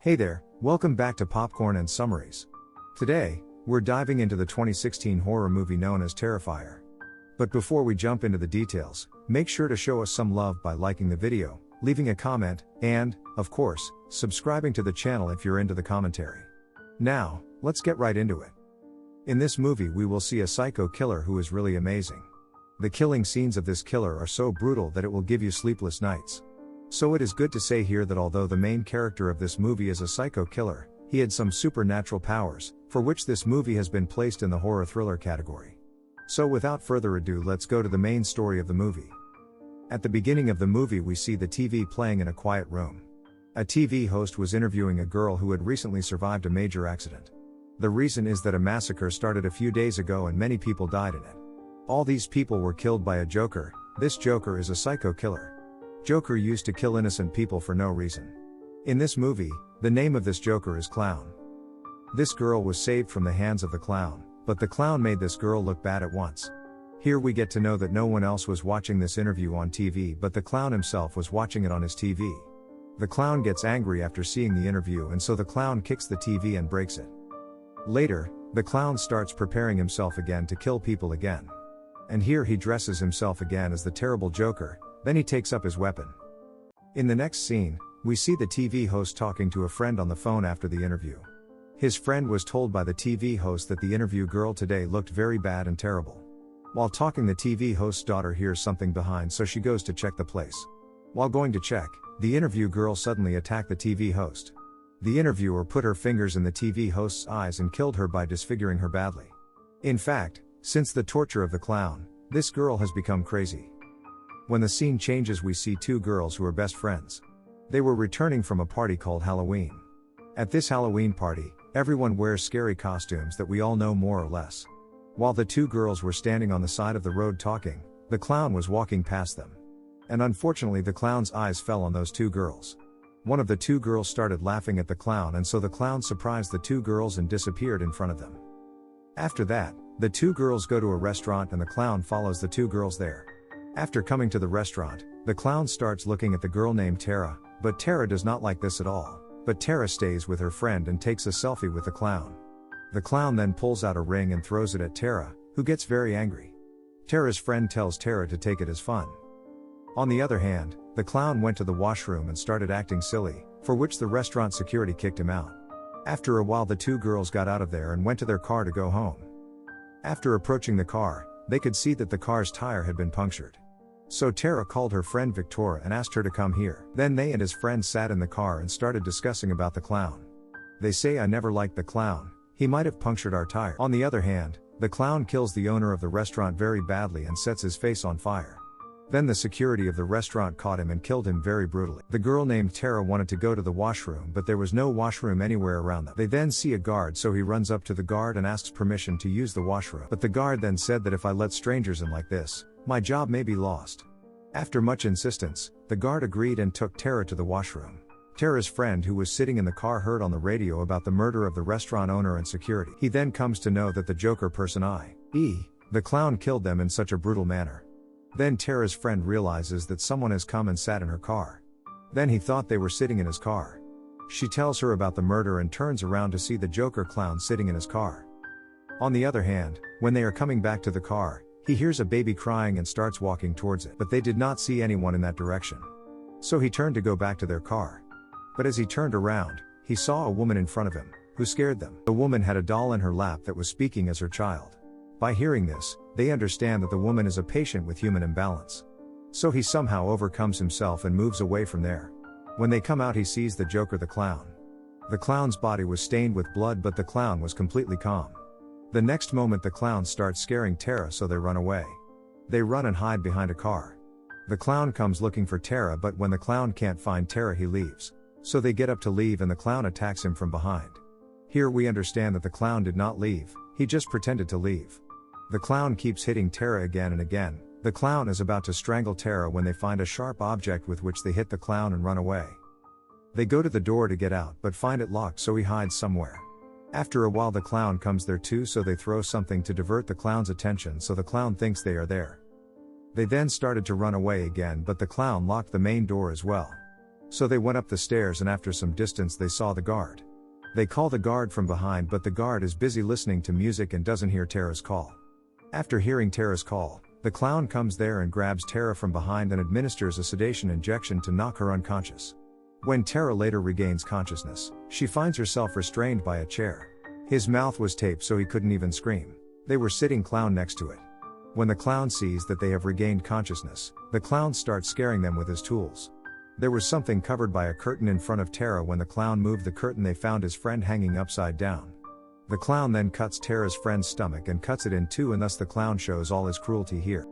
Hey there, welcome back to Popcorn and Summaries. Today, we're diving into the 2016 horror movie known as Terrifier. But before we jump into the details, make sure to show us some love by liking the video, leaving a comment, and, of course, subscribing to the channel if you're into the commentary. Now, let's get right into it. In this movie we will see a psycho killer who is really amazing. The killing scenes of this killer are so brutal that it will give you sleepless nights. So it is good to say here that although the main character of this movie is a psycho killer, he had some supernatural powers, for which this movie has been placed in the horror thriller category. So without further ado, let's go to the main story of the movie. At the beginning of the movie we see the TV playing in a quiet room. A TV host was interviewing a girl who had recently survived a major accident. The reason is that a massacre started a few days ago and many people died in it. All these people were killed by a Joker. This Joker is a psycho killer. Joker used to kill innocent people for no reason. In this movie, the name of this Joker is Clown. This girl was saved from the hands of the clown, but the clown made this girl look bad at once. Here we get to know that no one else was watching this interview on TV, but the clown himself was watching it on his TV. The clown gets angry after seeing the interview, and so the clown kicks the TV and breaks it. Later, the clown starts preparing himself again to kill people again. And here he dresses himself again as the terrible Joker. Then he takes up his weapon. In the next scene, we see the TV host talking to a friend on the phone after the interview. His friend was told by the TV host that the interview girl today looked very bad and terrible. While talking, the TV host's daughter hears something behind, so she goes to check the place. While going to check, the interview girl suddenly attacked the TV host. The interviewer put her fingers in the TV host's eyes and killed her by disfiguring her badly. In fact, since the torture of the clown, this girl has become crazy. When the scene changes we see two girls who are best friends. They were returning from a party called Halloween. At this Halloween party, everyone wears scary costumes that we all know more or less. While the two girls were standing on the side of the road talking, the clown was walking past them. And unfortunately the clown's eyes fell on those two girls. One of the two girls started laughing at the clown, and so the clown surprised the two girls and disappeared in front of them. After that, the two girls go to a restaurant and the clown follows the two girls there. After coming to the restaurant, the clown starts looking at the girl named Tara, but Tara does not like this at all. But Tara stays with her friend and takes a selfie with the clown. The clown then pulls out a ring and throws it at Tara, who gets very angry. Tara's friend tells Tara to take it as fun. On the other hand, the clown went to the washroom and started acting silly, for which the restaurant security kicked him out. After a while the two girls got out of there and went to their car to go home. After approaching the car, they could see that the car's tire had been punctured. So Tara called her friend Victoria and asked her to come here. Then they and his friend sat in the car and started discussing about the clown. They say, "I never liked the clown, he might have punctured our tire." On the other hand, the clown kills the owner of the restaurant very badly and sets his face on fire. Then the security of the restaurant caught him and killed him very brutally. The girl named Tara wanted to go to the washroom, but there was no washroom anywhere around them. They then see a guard, so he runs up to the guard and asks permission to use the washroom. But the guard then said that if I let strangers in like this, my job may be lost. After much insistence, the guard agreed and took Tara to the washroom. Tara's friend who was sitting in the car heard on the radio about the murder of the restaurant owner and security. He then comes to know that the Joker person, i.e., the clown, killed them in such a brutal manner. Then Tara's friend realizes that someone has come and sat in her car. Then he thought they were sitting in his car. She tells her about the murder and turns around to see the Joker clown sitting in his car. On the other hand, when they are coming back to the car, he hears a baby crying and starts walking towards it, but they did not see anyone in that direction. So he turned to go back to their car. But as he turned around, he saw a woman in front of him, who scared them. The woman had a doll in her lap that was speaking as her child. By hearing this, they understand that the woman is a patient with human imbalance. So he somehow overcomes himself and moves away from there. When they come out he sees the Joker, the clown. The clown's body was stained with blood, but the clown was completely calm. The next moment the clown starts scaring Tara, so they run away. They run and hide behind a car. The clown comes looking for Tara, but when the clown can't find Tara he leaves. So they get up to leave and the clown attacks him from behind. Here we understand that the clown did not leave, he just pretended to leave. The clown keeps hitting Tara again and again. The clown is about to strangle Tara when they find a sharp object with which they hit the clown and run away. They go to the door to get out but find it locked, so he hides somewhere. After a while the clown comes there too, so they throw something to divert the clown's attention, so the clown thinks they are there. They then started to run away again, but the clown locked the main door as well. So they went up the stairs, and after some distance they saw the guard. They call the guard from behind, but the guard is busy listening to music and doesn't hear Tara's call. After hearing Tara's call, the clown comes there and grabs Tara from behind and administers a sedation injection to knock her unconscious. When Tara later regains consciousness, she finds herself restrained by a chair. His mouth was taped so he couldn't even scream. They were sitting clown next to it. When the clown sees that they have regained consciousness, the clown starts scaring them with his tools. There was something covered by a curtain in front of Tara. When the clown moved the curtain, they found his friend hanging upside down. The clown then cuts Tara's friend's stomach and cuts it in two, and thus the clown shows all his cruelty here.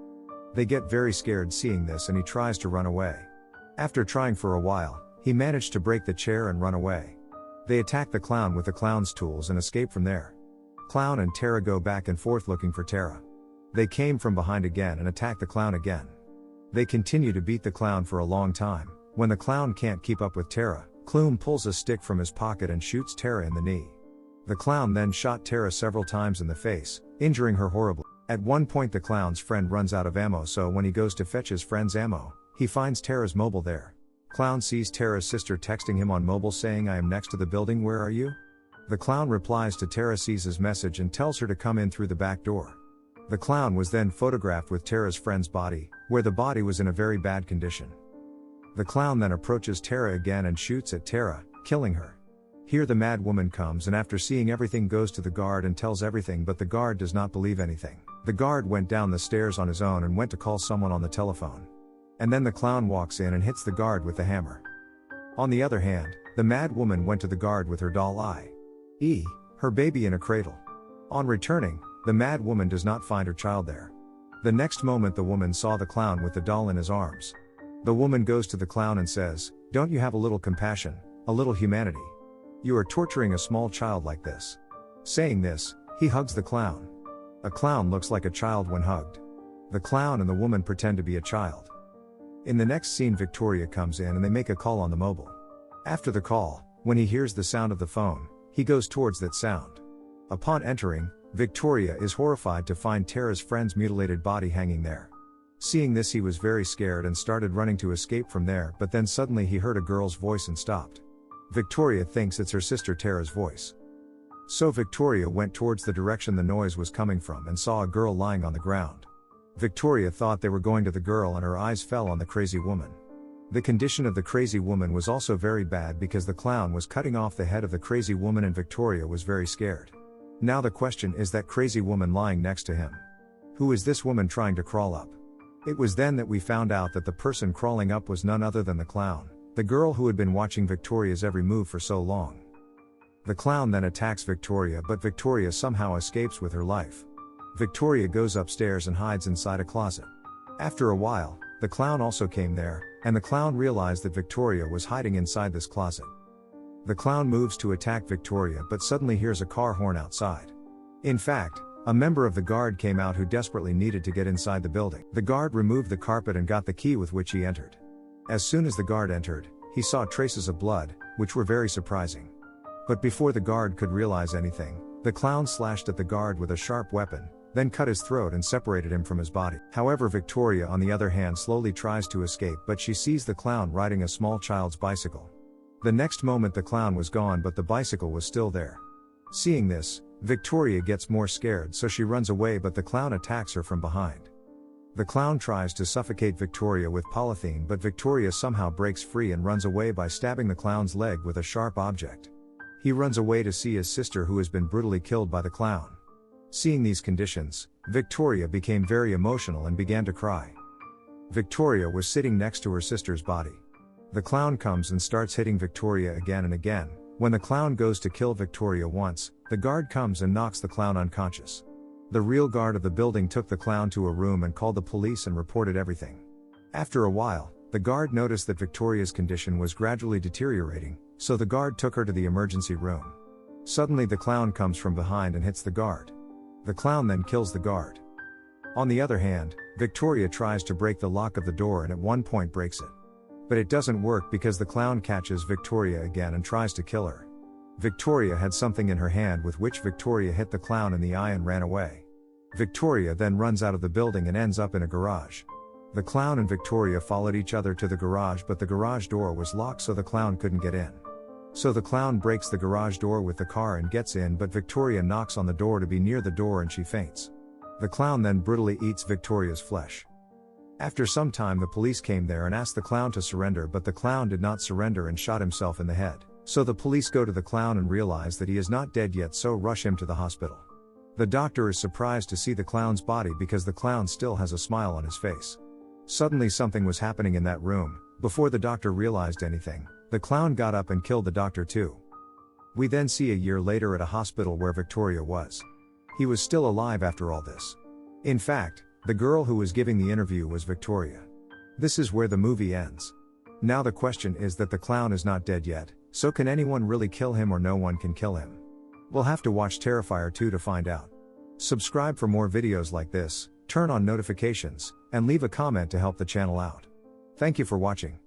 They get very scared seeing this, and he tries to run away. After trying for a while, he managed to break the chair and run away. They attack the clown with the clown's tools and escape from there. Clown and Tara go back and forth looking for Tara. They came from behind again and attack the clown again. They continue to beat the clown for a long time. When the clown can't keep up with Tara, Clown pulls a stick from his pocket and shoots Tara in the knee. The clown then shot Tara several times in the face, injuring her horribly. At one point the clown's friend runs out of ammo, so when he goes to fetch his friend's ammo, he finds Tara's mobile there. Clown sees Tara's sister texting him on mobile saying, "I am next to the building, where are you?" The clown replies to Tara, sees his message and tells her to come in through the back door. The clown was then photographed with Tara's friend's body, where the body was in a very bad condition. The clown then approaches Tara again and shoots at Tara, killing her. Here the mad woman comes, and after seeing everything goes to the guard and tells everything, but the guard does not believe anything. The guard went down the stairs on his own and went to call someone on the telephone. And then the clown walks in and hits the guard with the hammer. On the other hand, the mad woman went to the guard with her doll i.e., her baby in a cradle. On returning, the mad woman does not find her child there. The next moment the woman saw the clown with the doll in his arms. The woman goes to the clown and says, "Don't you have a little compassion, a little humanity? You are torturing a small child like this." Saying this, he hugs the clown. A clown looks like a child when hugged. The clown and the woman pretend to be a child. In the next scene, Victoria comes in and they make a call on the mobile. After the call, when he hears the sound of the phone, he goes towards that sound. Upon entering, Victoria is horrified to find Tara's friend's mutilated body hanging there. Seeing this, he was very scared and started running to escape from there, but then suddenly he heard a girl's voice and stopped. Victoria thinks it's her sister Tara's voice. So Victoria went towards the direction the noise was coming from and saw a girl lying on the ground. Victoria thought they were going to the girl, and her eyes fell on the crazy woman. The condition of the crazy woman was also very bad because the clown was cutting off the head of the crazy woman, and Victoria was very scared. Now the question is, that crazy woman lying next to him. Who is this woman trying to crawl up? It was then that we found out that the person crawling up was none other than the clown, the girl who had been watching Victoria's every move for so long. The clown then attacks Victoria, but Victoria somehow escapes with her life. Victoria goes upstairs and hides inside a closet. After a while, the clown also came there, and the clown realized that Victoria was hiding inside this closet. The clown moves to attack Victoria, but suddenly hears a car horn outside. In fact, a member of the guard came out who desperately needed to get inside the building. The guard removed the carpet and got the key with which he entered. As soon as the guard entered, he saw traces of blood, which were very surprising. But before the guard could realize anything, the clown slashed at the guard with a sharp weapon, then cut his throat and separated him from his body. However, Victoria on the other hand slowly tries to escape, but she sees the clown riding a small child's bicycle. The next moment the clown was gone, but the bicycle was still there. Seeing this, Victoria gets more scared, so she runs away, but the clown attacks her from behind. The clown tries to suffocate Victoria with polythene, but Victoria somehow breaks free and runs away by stabbing the clown's leg with a sharp object. He runs away to see his sister, who has been brutally killed by the clown. Seeing these conditions, Victoria became very emotional and began to cry. Victoria was sitting next to her sister's body. The clown comes and starts hitting Victoria again and again. When the clown goes to kill Victoria once, the guard comes and knocks the clown unconscious. The real guard of the building took the clown to a room and called the police and reported everything. After a while, the guard noticed that Victoria's condition was gradually deteriorating, so the guard took her to the emergency room. Suddenly the clown comes from behind and hits the guard. The clown then kills the guard. On the other hand, Victoria tries to break the lock of the door and at one point breaks it. But it doesn't work because the clown catches Victoria again and tries to kill her. Victoria had something in her hand with which Victoria hit the clown in the eye and ran away. Victoria then runs out of the building and ends up in a garage. The clown and Victoria followed each other to the garage, but the garage door was locked so the clown couldn't get in. So the clown breaks the garage door with the car and gets in, but Victoria knocks on the door to be near the door and she faints. The clown then brutally eats Victoria's flesh. After some time the police came there and asked the clown to surrender, but the clown did not surrender and shot himself in the head. So the police go to the clown and realize that he is not dead yet, so rush him to the hospital. The doctor is surprised to see the clown's body because the clown still has a smile on his face. Suddenly something was happening in that room. Before the doctor realized anything, the clown got up and killed the doctor too. We then see a year later at a hospital where Victoria was. He was still alive after all this. In fact, the girl who was giving the interview was Victoria. This is where the movie ends. Now the question is that the clown is not dead yet, so can anyone really kill him or no one can kill him? We'll have to watch Terrifier 2 to find out. Subscribe for more videos like this, turn on notifications, and leave a comment to help the channel out. Thank you for watching.